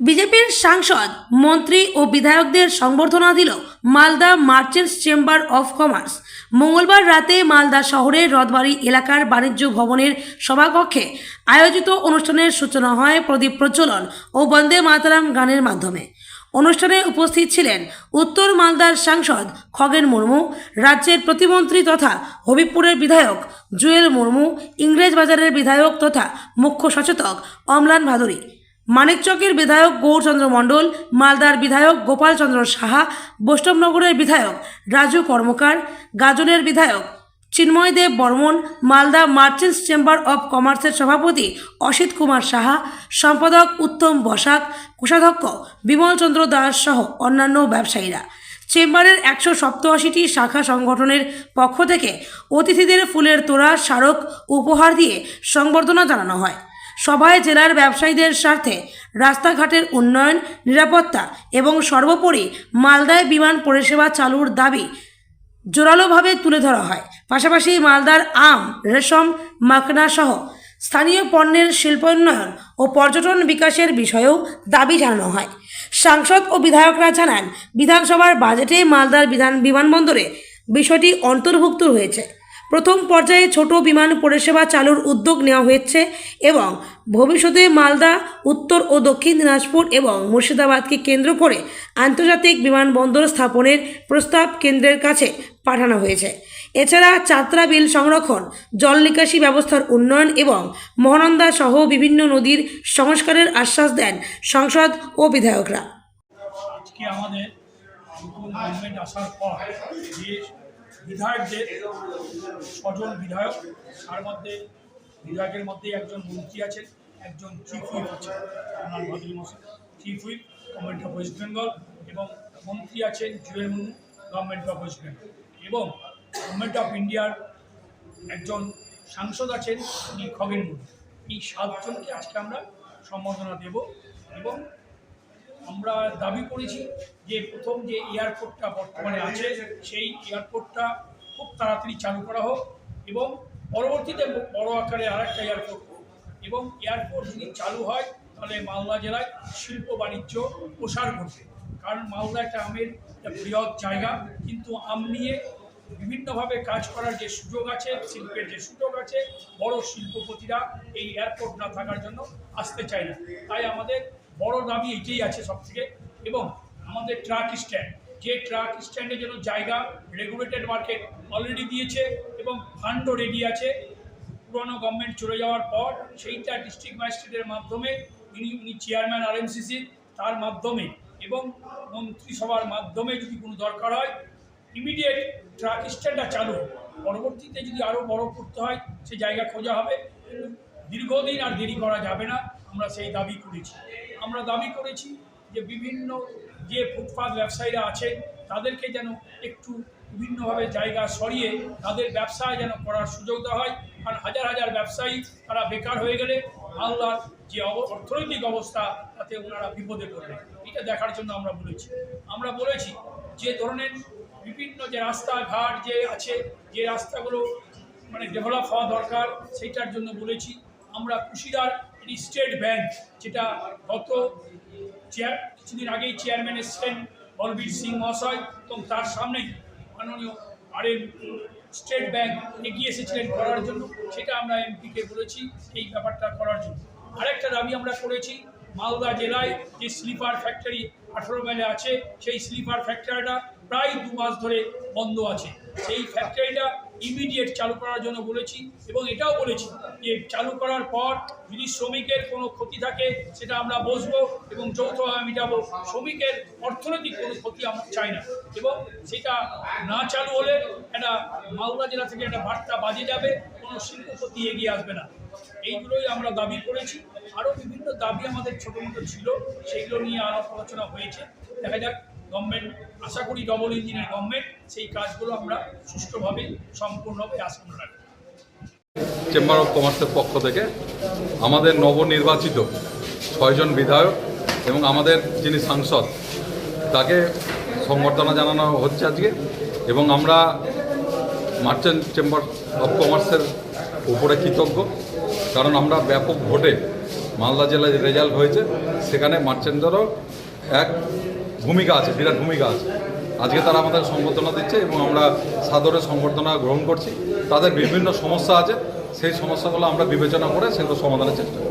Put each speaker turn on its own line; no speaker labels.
বিজেপির সাংসদ মন্ত্রী ও বিধায়কদের সংবর্ধনা দিল Malda merchants chamber of commerce. মঙ্গলবার রাতে মালদা শহরের রথবাড়ি এলাকার বাণিজ্য ভবনের সভাকক্ষে আয়োজিত অনুষ্ঠানের সূচনা হয় প্রদীপ প্রজ্বলন ও বন্দে মাতরম গানের মাধ্যমে। অনুষ্ঠানে উপস্থিত ছিলেন উত্তর মালদার সাংসদ খগেন মুর্মু, রাজ্যের প্রতিমন্ত্রী তথা হবিবপুরের বিধায়ক জুয়েল মুর্মু, ইংরেজবাজারের বিধায়ক তথা মুখ্য সচেতক অম্লান ভাদুরী, মানিকচকের বিধায়ক গৌরচন্দ্র মণ্ডল, মালদার বিধায়ক গোপাল চন্দ্র সাহা, বৈষ্ণবনগরের বিধায়ক রাজু কর্মকার, গাজলের বিধায়ক Chinmoy Deb Barman, Malda merchants chamber of কমার্সের সভাপতি অসিত কুমার সাহা, সম্পাদক উত্তম বসাক, কোষাধ্যক্ষ বিমল চন্দ্র দাস সহ অন্যান্য ব্যবসায়ীরা। চেম্বারের 187টি শাখা সংগঠনের পক্ষ থেকে অতিথিদের ফুলের তোড়া, স্মারক উপহার দিয়ে সংবর্ধনা জানানো হয়। সভায় জেলার ব্যবসায়ীদের স্বার্থে রাস্তাঘাটের উন্নয়ন, নিরাপত্তা এবং সর্বোপরি মালদায় বিমান পরিষেবা চালুর দাবি জোরালোভাবে তুলে ধরা হয়। পাশাপাশি মালদার আম, রেশম, মাখনা সহ স্থানীয় পণ্যের শিল্পোন্নয়ন ও পর্যটন বিকাশের বিষয়েও দাবি জানানো হয়। সাংসদ ও বিধায়করা জানান, বিধানসভার বাজেটে মালদার বিমানবন্দরে বিষয়টি অন্তর্ভুক্ত হয়েছে। প্রথম পর্যায়ে ছোট বিমান পরিষেবা চালুর উদ্যোগ নেওয়া হয়েছে এবং ভবিষ্যতে মালদা, উত্তর ও দক্ষিণ দিনাজপুর এবং মুর্শিদাবাদকে কেন্দ্র করে আন্তর্জাতিক বিমানবন্দর স্থাপনের প্রস্তাব কেন্দ্রের কাছে পাঠানো হয়েছে। এছাড়া চাতরা বিল সংরক্ষণ, জল নিকাশি ব্যবস্থার উন্নয়ন এবং মহানন্দা সহ বিভিন্ন নদীর সংস্কারের আশ্বাস দেন সাংসদ ও বিধায়করা।
আজকে আমাদের নতুন গভর্নমেন্ট আসার পর যে বিধায়কদের 6 জন বিধায়ক, তার মধ্যে বিধায়কের মধ্যে একজন মন্ত্রী আছেন, একজন চিফ হুইপ আছেন, ওনার ভাদুরী মশাই chief whip government of West Bengal, এবং মন্ত্রী আছেন Jewel Murmu government of West Bengal, এবং গভর্নমেন্ট অফ ইন্ডিয়ার একজন সাংসদ আছেন উনি খগেন মুর্মু। এই 7 জনকে আজকে আমরা সম্বর্ধনা দেব এবং আমরা দাবি করেছি যে প্রথম যে এয়ারপোর্টটা বর্তমানে আছে সেই এয়ারপোর্টটা খুব তাড়াতাড়ি চালু করা হোক এবং পরবর্তীতে বড় আকারে আরেকটা এয়ারপোর্ট হোক, এবং এয়ারপোর্ট যদি চালু হয় তাহলে মালদা জেলায় শিল্প বাণিজ্য প্রসার ঘটবে। কারণ মালদা একটা আমের একটা বৃহৎ জায়গা, কিন্তু আম নিয়ে বিভিন্নভাবে কাজ করার যে সুযোগ আছে, শিল্পের যে সুযোগ আছে, বড় শিল্পপতিরা এই এয়ারপোর্ট না থাকার জন্য আসতে চায় না। তাই আমাদের বড় দাবি এটাই আছে সবথেকে। এবং আমাদের ট্রাক স্ট্যান্ড, যে ট্রাক স্ট্যান্ডের জন্য জায়গা রেগুলেটেড মার্কেট অলরেডি দিয়েছে এবং ফান্ডও রেডি আছে, পুরনো গভর্নমেন্ট চলে যাওয়ার পর সেইটা ডিস্ট্রিক্ট ম্যাজিস্ট্রেটের মাধ্যমে উনি চেয়ারম্যান আরএমসিসি, তার মাধ্যমে এবং মন্ত্রিসভার মাধ্যমে যদি কোনো দরকার হয় ইমিডিয়েট ট্রাক স্ট্যান্ডটা চালু, পরবর্তীতে যদি আরও বড় করতে হয় সে জায়গা খোঁজা হবে, কিন্তু দীর্ঘদিন আর দেরি করা যাবে না। আমরা সেই দাবি করেছি। আমরা দাবি করেছি যে বিভিন্ন যে ফুটপাথ ব্যবসায়ীরা আছে তাদেরকে যেন একটু বিভিন্নভাবে জায়গা সরিয়ে তাদের ব্যবসায় যেন করার সুযোগ দেওয়া হয়। কারণ হাজার হাজার ব্যবসায়ী তারা বেকার হয়ে গেলে মালদার যে অর্থনৈতিক অবস্থা তাতে ওনারা বিপদে পড়বে। এটা দেখার জন্য আমরা বলেছি যে ধরনের বিভিন্ন যে রাস্তাঘাট যে আছে, যে রাস্তাগুলো মানে ডেভেলপ হওয়া দরকার সেইটার জন্য বলেছি। আমরা কুশিয়ার স্টেট ব্যাংক, যেটা গত কিছুদিন আগেই চেয়ারম্যান এসেছিলেন বলবীর সিং মহাশয়, এবং তার সামনেই মাননীয় স্টেট ব্যাংক এগিয়ে এসেছিলেন করার জন্য, সেটা আমরা এমপিকে বলেছি এই ব্যাপারটা করার জন্য। আরেকটা দাবি আমরা করেছি, মালদা জেলায় যে স্লিপার ফ্যাক্টরি 18 মাইলে আছে, সেই স্লিপার ফ্যাক্টরিটা প্রায় 2 মাস ধরে বন্ধ আছে, সেই ফ্যাক্টরিটা ইমিডিয়েট চালু করার জন্য বলেছি। এবং এটাও বলেছি যে চালু করার পর যদি শ্রমিকের কোনো ক্ষতি থাকে সেটা আমরা বসবো এবং যৌথভাবে মেটাবো। শ্রমিকের অর্থনৈতিক কোনো ক্ষতি আমরা চাই না, এবং সেটা না চালু হলে একটা মালদা জেলা থেকে একটা বার্তা বাজে যাবে, কোনো শিল্পপতি এগিয়ে আসবে না। এইগুলোই আমরা দাবি করেছি। আরও বিভিন্ন দাবি আমাদের ছোটো মোটো ছিল, সেইগুলো নিয়ে আলাপ আলোচনা হয়েছে। দেখা যাক, গভর্নমেন্ট আশা করি ডবল ইঞ্জিনের গভর্নমেন্ট, সেই কাজগুলো আমরা সুষ্ঠুভাবে সম্পূর্ণভাবে আশা রাখি।
চেম্বার অফ কমার্সের পক্ষ থেকে আমাদের নবনির্বাচিত 6 জন বিধায়ক এবং আমাদের যিনি সাংসদ তাকে সংবর্ধনা জানানো হচ্ছে আজকে। এবং আমরা মার্চেন্ট চেম্বার অফ কমার্সের উপরে কৃতজ্ঞ, কারণ আমরা ব্যাপক ভোটে মালদা জেলায় রেজাল্ট হয়েছে সেখানে মার্চেন্টদেরও এক ভূমিকা আছে, বিরাট ভূমিকা আছে। আজকে তারা আমাদের সংবর্ধনা দিচ্ছে এবং আমরা সাদরে সংবর্ধনা গ্রহণ করছি। তাদের বিভিন্ন সমস্যা আছে, সেই সমস্যাগুলো আমরা বিবেচনা করে সেগুলো সমাধানের চেষ্টা করি।